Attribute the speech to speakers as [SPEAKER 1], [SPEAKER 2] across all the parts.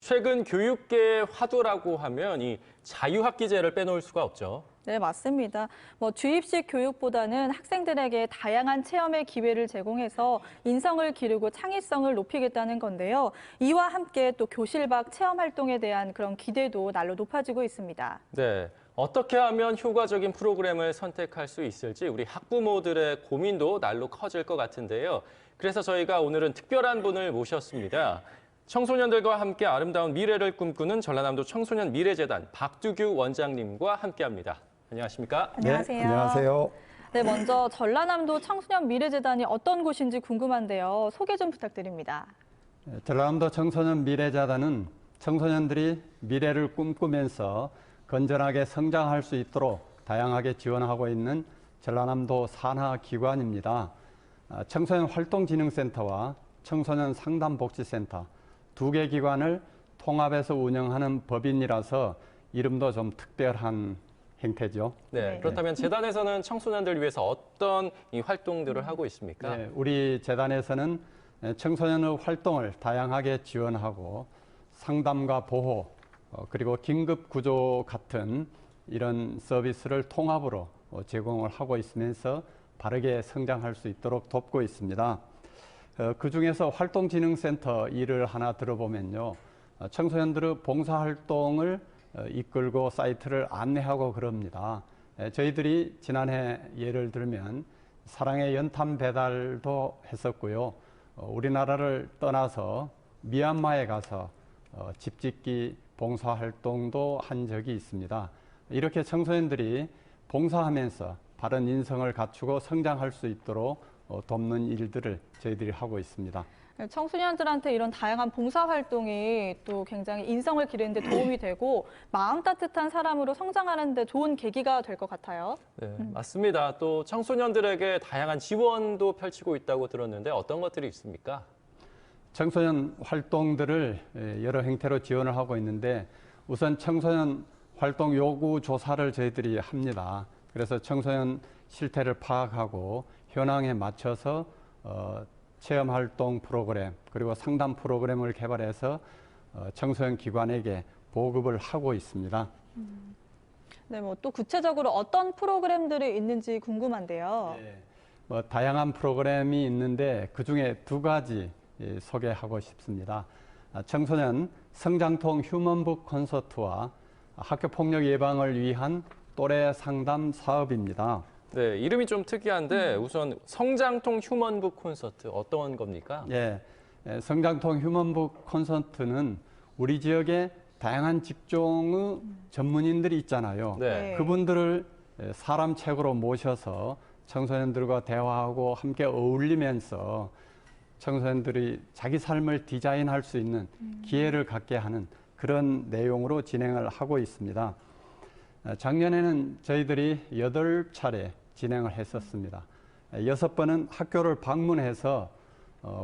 [SPEAKER 1] 최근 교육계의 화두라고 하면 이 자유학기제를 빼놓을 수가 없죠.
[SPEAKER 2] 네, 맞습니다. 주입식 교육보다는 학생들에게 다양한 체험의 기회를 제공해서 인성을 기르고 창의성을 높이겠다는 건데요. 이와 함께 또 교실 밖 체험 활동에 대한 그런 기대도 날로 높아지고 있습니다.
[SPEAKER 1] 네, 어떻게 하면 효과적인 프로그램을 선택할 수 있을지 우리 학부모들의 고민도 날로 커질 것 같은데요. 그래서 저희가 오늘은 특별한 분을 모셨습니다. 청소년들과 함께 아름다운 미래를 꿈꾸는 전라남도 청소년 미래재단 박두규 원장님과 함께합니다. 안녕하십니까?
[SPEAKER 2] 안녕하세요.
[SPEAKER 3] 네, 안녕하세요.
[SPEAKER 2] 네, 먼저 전라남도 청소년 미래재단이 어떤 곳인지 궁금한데요. 소개 좀 부탁드립니다.
[SPEAKER 3] 전라남도 청소년 미래재단은 청소년들이 미래를 꿈꾸면서 건전하게 성장할 수 있도록 다양하게 지원하고 있는 전라남도 산하기관입니다. 청소년 활동진흥센터와 청소년 상담복지센터 두 개 기관을 통합해서 운영하는 법인이라서 이름도 좀 특별한 형태죠.
[SPEAKER 1] 네, 그렇다면 재단에서는 청소년들을 위해서 어떤 이 활동들을 하고 있습니까?
[SPEAKER 3] 네, 우리 재단에서는 청소년의 활동을 다양하게 지원하고 상담과 보호, 그리고 긴급 구조 같은 이런 서비스를 통합으로 제공을 하고 있으면서 바르게 성장할 수 있도록 돕고 있습니다. 그중에서 활동진흥센터 일을 하나 들어보면요. 청소년들의 봉사활동을 이끌고 사이트를 안내하고 그럽니다. 저희들이 지난해 예를 들면 사랑의 연탄 배달도 했었고요. 우리나라를 떠나서 미얀마에 가서 집짓기 봉사활동도 한 적이 있습니다. 이렇게 청소년들이 봉사하면서 바른 인성을 갖추고 성장할 수 있도록 돕는 일들을 저희들이 하고 있습니다.
[SPEAKER 2] 청소년들한테 이런 다양한 봉사활동이 또 굉장히 인성을 기르는 데 도움이 되고 마음 따뜻한 사람으로 성장하는 데 좋은 계기가 될 것 같아요.
[SPEAKER 1] 네, 맞습니다. 또 청소년들에게 다양한 지원도 펼치고 있다고 들었는데 어떤 것들이 있습니까?
[SPEAKER 3] 청소년 활동들을 여러 형태로 지원을 하고 있는데 우선 청소년 활동 요구 조사를 저희들이 합니다. 그래서 청소년 실태를 파악하고 현황에 맞춰서 체험활동 프로그램 그리고 상담 프로그램을 개발해서 청소년 기관에게 보급을 하고 있습니다.
[SPEAKER 2] 네, 또 구체적으로 어떤 프로그램들이 있는지 궁금한데요.
[SPEAKER 3] 네, 다양한 프로그램이 있는데 그중에 두 가지 소개하고 싶습니다. 청소년 성장통 휴먼북 콘서트와 학교폭력 예방을 위한 또래 상담 사업입니다.
[SPEAKER 1] 네, 이름이 좀 특이한데 우선 성장통 휴먼북 콘서트 어떤 겁니까?
[SPEAKER 3] 예, 성장통 휴먼북 콘서트는 우리 지역에 다양한 직종의 전문인들이 있잖아요.
[SPEAKER 1] 네.
[SPEAKER 3] 그분들을 사람 책으로 모셔서 청소년들과 대화하고 함께 어울리면서 청소년들이 자기 삶을 디자인할 수 있는 기회를 갖게 하는 그런 내용으로 진행을 하고 있습니다. 작년에는 저희들이 8차례 진행을 했었습니다. 6번은 학교를 방문해서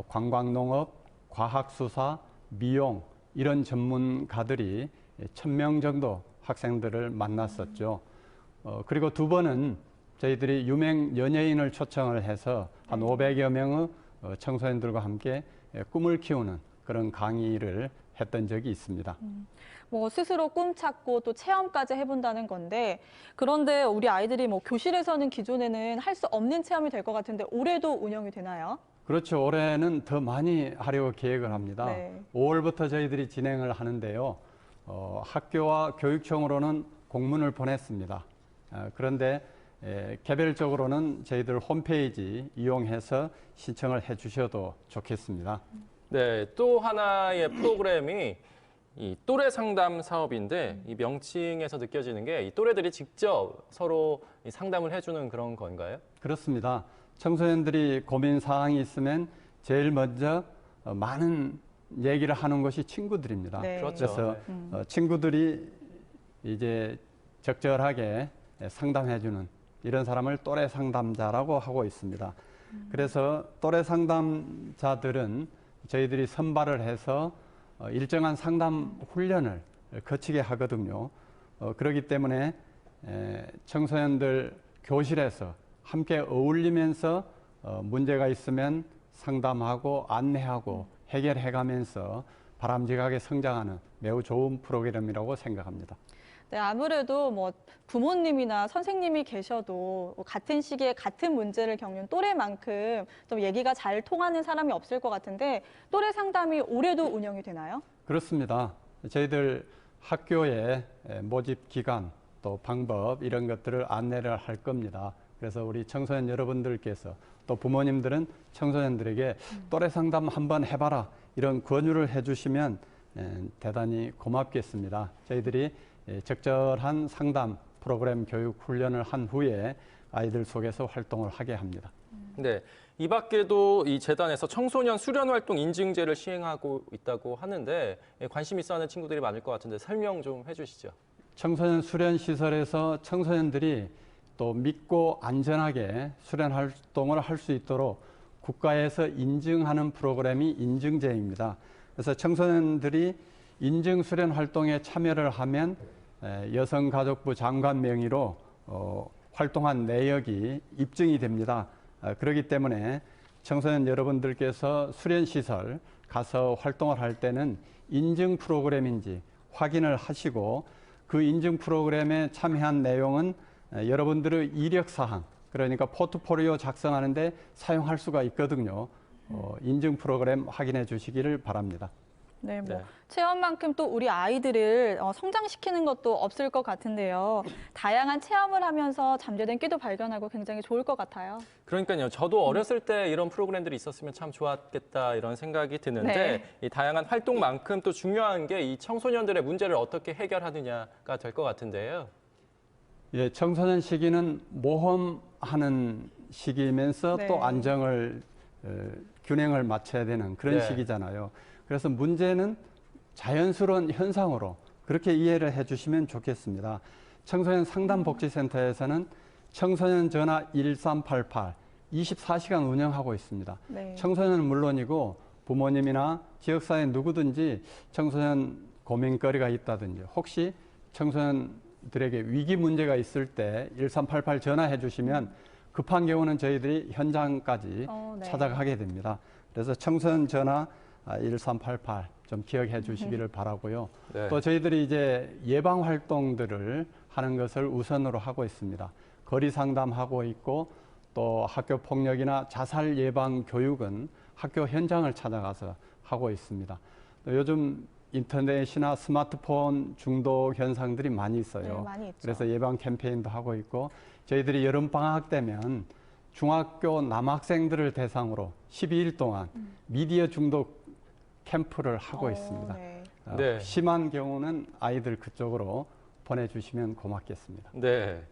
[SPEAKER 3] 관광농업, 과학수사, 미용 이런 전문가들이 1000명 정도 학생들을 만났었죠. 그리고 2번은 저희들이 유명 연예인을 초청을 해서 한 500여 명의 청소년들과 함께 꿈을 키우는 그런 강의를 했던 적이 있습니다.
[SPEAKER 2] 스스로 꿈 찾고 또 체험까지 해본다는 건데 그런데 우리 아이들이 교실에서는 기존에는 할 수 없는 체험이 될 것 같은데 올해도 운영이 되나요?
[SPEAKER 3] 그렇죠. 올해는 더 많이 하려고 계획을 합니다.
[SPEAKER 2] 네.
[SPEAKER 3] 5월부터 저희들이 진행을 하는데요. 학교와 교육청으로는 공문을 보냈습니다. 그런데 개별적으로는 저희들 홈페이지 이용해서 신청을 해주셔도 좋겠습니다.
[SPEAKER 1] 네, 또 하나의 프로그램이 이 또래 상담 사업인데 이 명칭에서 느껴지는 게 이 또래들이 직접 서로 이 상담을 해주는 그런 건가요?
[SPEAKER 3] 그렇습니다. 청소년들이 고민 사항이 있으면 제일 먼저 많은 얘기를 하는 것이 친구들입니다.
[SPEAKER 2] 네.
[SPEAKER 1] 그렇죠.
[SPEAKER 3] 그래서 친구들이 이제 적절하게 상담해주는 이런 사람을 또래 상담자라고 하고 있습니다. 그래서 또래 상담자들은 저희들이 선발을 해서 일정한 상담 훈련을 거치게 하거든요. 그렇기 때문에 청소년들 교실에서 함께 어울리면서 문제가 있으면 상담하고 안내하고 해결해가면서 바람직하게 성장하는 매우 좋은 프로그램이라고 생각합니다.
[SPEAKER 2] 네, 아무래도 뭐 부모님이나 선생님이 계셔도 같은 시기에 같은 문제를 겪는 또래만큼 좀 얘기가 잘 통하는 사람이 없을 것 같은데 또래 상담이 올해도 운영이 되나요?
[SPEAKER 3] 그렇습니다. 저희들 학교의 모집 기간 또 방법 이런 것들을 안내를 할 겁니다. 그래서 우리 청소년 여러분들께서 또 부모님들은 청소년들에게 또래 상담 한번 해봐라 이런 권유를 해주시면 대단히 고맙겠습니다. 저희들이 적절한 상담 프로그램 교육 훈련을 한 후에 아이들 속에서 활동을 하게 합니다.
[SPEAKER 1] 네, 이 밖에도 이 재단에서 청소년 수련 활동 인증제를 시행하고 있다고 하는데 관심 있어 하는 친구들이 많을 것 같은데 설명 좀 해주시죠.
[SPEAKER 3] 청소년 수련 시설에서 청소년들이 또 믿고 안전하게 수련 활동을 할 수 있도록 국가에서 인증하는 프로그램이 인증제입니다. 그래서 청소년들이 인증 수련 활동에 참여를 하면 여성가족부 장관 명의로 활동한 내역이 입증이 됩니다. 그렇기 때문에 청소년 여러분들께서 수련시설 가서 활동을 할 때는 인증 프로그램인지 확인을 하시고 그 인증 프로그램에 참여한 내용은 여러분들의 이력사항, 그러니까 포트폴리오 작성하는데 사용할 수가 있거든요. 인증 프로그램 확인해 주시기를 바랍니다.
[SPEAKER 2] 네, 뭐
[SPEAKER 1] 네.
[SPEAKER 2] 체험만큼 또 우리 아이들을 성장시키는 것도 없을 것 같은데요. 다양한 체험을 하면서 잠재된 끼도 발견하고 굉장히 좋을 것 같아요.
[SPEAKER 1] 그러니까요. 저도 어렸을 때 이런 프로그램들이 있었으면 참 좋았겠다 이런 생각이 드는데
[SPEAKER 2] 네.
[SPEAKER 1] 이 다양한 활동만큼 또 중요한 게 이 청소년들의 문제를 어떻게 해결하느냐가 될 것 같은데요.
[SPEAKER 3] 예, 청소년 시기는 모험하는 시기이면서
[SPEAKER 2] 네.
[SPEAKER 3] 또 안정을 균형을 맞춰야 되는 그런
[SPEAKER 1] 네.
[SPEAKER 3] 시기잖아요. 그래서 문제는 자연스러운 현상으로 그렇게 이해를 해주시면 좋겠습니다. 청소년 상담복지센터에서는 청소년 전화 1388 24시간 운영하고 있습니다.
[SPEAKER 2] 네.
[SPEAKER 3] 청소년은 물론이고 부모님이나 지역사회 누구든지 청소년 고민거리가 있다든지 혹시 청소년들에게 위기 문제가 있을 때 1388 전화해 주시면 급한 경우는 저희들이 현장까지
[SPEAKER 2] 네.
[SPEAKER 3] 찾아가게 됩니다. 그래서 청소년 전화 1388 좀 기억해 주시기를 바라고요.
[SPEAKER 1] 네.
[SPEAKER 3] 또 저희들이 이제 예방 활동들을 하는 것을 우선으로 하고 있습니다. 거리 상담하고 있고 또 학교 폭력이나 자살 예방 교육은 학교 현장을 찾아가서 하고 있습니다. 또 요즘 인터넷이나 스마트폰 중독 현상들이 많이 있어요.
[SPEAKER 2] 네, 많이 있죠.
[SPEAKER 3] 그래서 예방 캠페인도 하고 있고 저희들이 여름 방학 되면 중학교 남학생들을 대상으로 12일 동안 미디어 중독 캠프를 하고 있습니다.
[SPEAKER 2] 네.
[SPEAKER 1] 네.
[SPEAKER 3] 심한 경우는 아이들 그쪽으로 보내주시면 고맙겠습니다.
[SPEAKER 1] 네.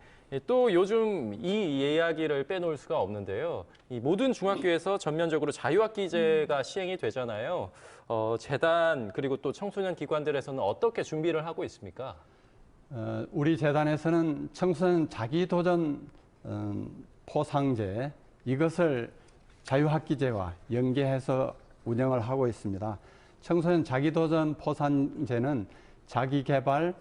[SPEAKER 1] 또 요즘 이 이야기를 빼놓을 수가 없는데요. 이 모든 중학교에서 전면적으로 자유학기제가 시행이 되잖아요. 재단 그리고 또 청소년 기관들에서는 어떻게 준비를 하고 있습니까?
[SPEAKER 3] 우리 재단에서는 청소년 자기도전 포상제 이것을 자유학기제와 연계해서 운영을 하고 있습니다. 청소년 자기도전 포상제는 자기개발,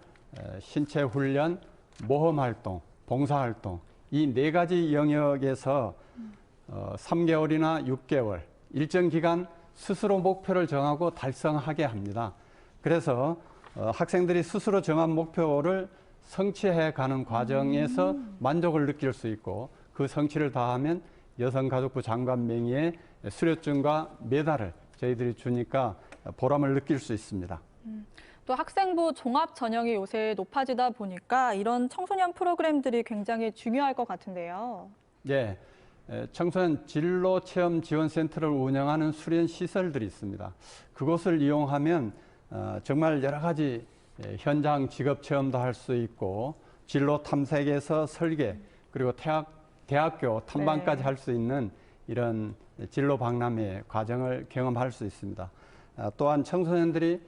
[SPEAKER 3] 신체훈련, 모험활동, 봉사활동 이 네 가지 영역에서 3개월이나 6개월 일정 기간 스스로 목표를 정하고 달성하게 합니다. 그래서 학생들이 스스로 정한 목표를 성취해 가는 과정에서 만족을 느낄 수 있고 그 성취를 다하면 여성가족부 장관 명의의 수료증과 메달을 저희들이 주니까 보람을 느낄 수 있습니다.
[SPEAKER 2] 또 학생부 종합 전형이 요새 높아지다 보니까 이런 청소년 프로그램들이 굉장히 중요할 것 같은데요.
[SPEAKER 3] 네, 청소년 진로체험지원센터를 운영하는 수련 시설들이 있습니다. 그곳을 이용하면 정말 여러 가지 현장 직업 체험도 할 수 있고 진로 탐색에서 설계 그리고 대학교 탐방까지
[SPEAKER 2] 네.
[SPEAKER 3] 할 수 있는 이런 진로 박람회 과정을 경험할 수 있습니다. 또한 청소년들이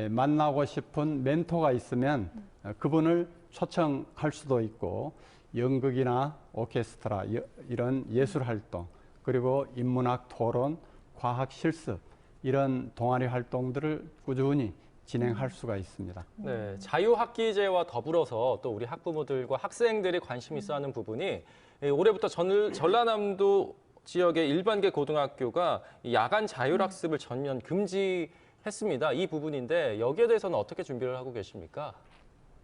[SPEAKER 3] 만나고 싶은 멘토가 있으면 그분을 초청할 수도 있고 연극이나 오케스트라 이런 예술 활동 그리고 인문학 토론, 과학 실습 이런 동아리 활동들을 꾸준히 진행할 수가 있습니다.
[SPEAKER 1] 네, 자유학기제와 더불어서 또 우리 학부모들과 학생들이 관심 있어 하는 부분이 올해부터 전라남도 지역의 일반계 고등학교가 이 야간 자율학습을 전면 금지해 했습니다. 이 부분인데 여기에 대해서는 어떻게 준비를 하고 계십니까?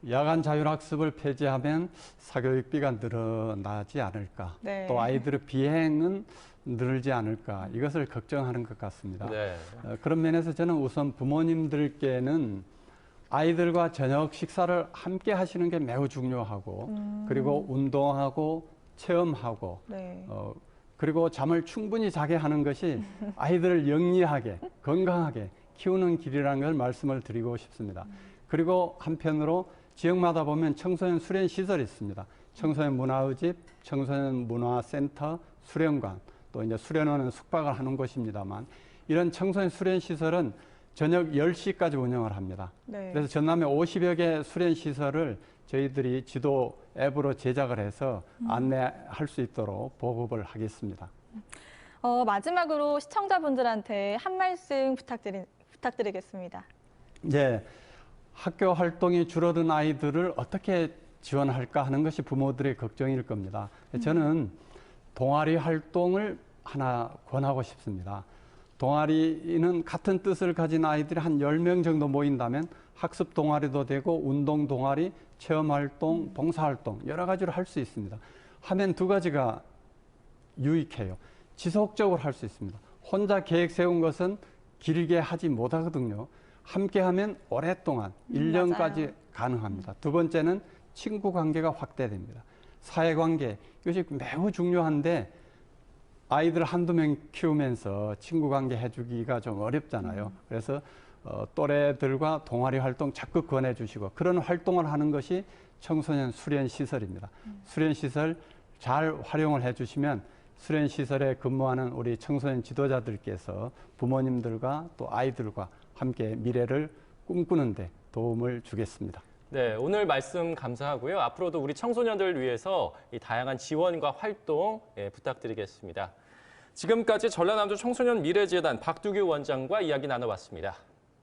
[SPEAKER 3] 야간 자율학습을 폐지하면 사교육비가 늘어나지 않을까.
[SPEAKER 2] 네.
[SPEAKER 3] 또 아이들의 비행은 늘지 않을까. 이것을 걱정하는 것 같습니다.
[SPEAKER 1] 네.
[SPEAKER 3] 그런 면에서 저는 우선 부모님들께는 아이들과 저녁 식사를 함께 하시는 게 매우 중요하고 그리고 운동하고 체험하고
[SPEAKER 2] 네.
[SPEAKER 3] 그리고 잠을 충분히 자게 하는 것이 아이들을 영리하게 건강하게 키우는 길이라는 걸 말씀을 드리고 싶습니다. 그리고 한편으로 지역마다 보면 청소년 수련 시설이 있습니다. 청소년 문화의 집, 청소년 문화센터, 수련관, 또 이제 수련원은 숙박을 하는 곳입니다만 이런 청소년 수련 시설은 저녁 10시까지 운영을 합니다.
[SPEAKER 2] 네.
[SPEAKER 3] 그래서 전남에 50여 개 수련 시설을 저희들이 지도 앱으로 제작을 해서 안내할 수 있도록 보급을 하겠습니다.
[SPEAKER 2] 마지막으로 시청자분들한테 한 말씀 부탁드리겠습니다.
[SPEAKER 3] 네, 학교 활동이 줄어든 아이들을 어떻게 지원할까 하는 것이 부모들의 걱정일 겁니다. 저는 동아리 활동을 하나 권하고 싶습니다. 동아리는 같은 뜻을 가진 아이들이 한 10명 정도 모인다면 학습 동아리도 되고 운동 동아리, 체험 활동, 봉사 활동 여러 가지로 할 수 있습니다. 하면 두 가지가 유익해요. 지속적으로 할 수 있습니다. 혼자 계획 세운 것은 길게 하지 못하거든요. 함께 하면 오랫동안 1년까지
[SPEAKER 2] 맞아요.
[SPEAKER 3] 가능합니다. 두 번째는 친구 관계가 확대됩니다. 사회관계, 이것이 매우 중요한데 아이들 한두 명 키우면서 친구 관계 해주기가 좀 어렵잖아요. 그래서 또래들과 동아리 활동 적극 권해주시고 그런 활동을 하는 것이 청소년 수련시설입니다. 수련시설 잘 활용을 해주시면 수련시설에 근무하는 우리 청소년 지도자들께서 부모님들과 또 아이들과 함께 미래를 꿈꾸는 데 도움을 주겠습니다.
[SPEAKER 1] 네, 오늘 말씀 감사하고요. 앞으로도 우리 청소년들을 위해서 이 다양한 지원과 활동 부탁드리겠습니다. 지금까지 전라남도 청소년 미래재단 박두규 원장과 이야기 나눠봤습니다.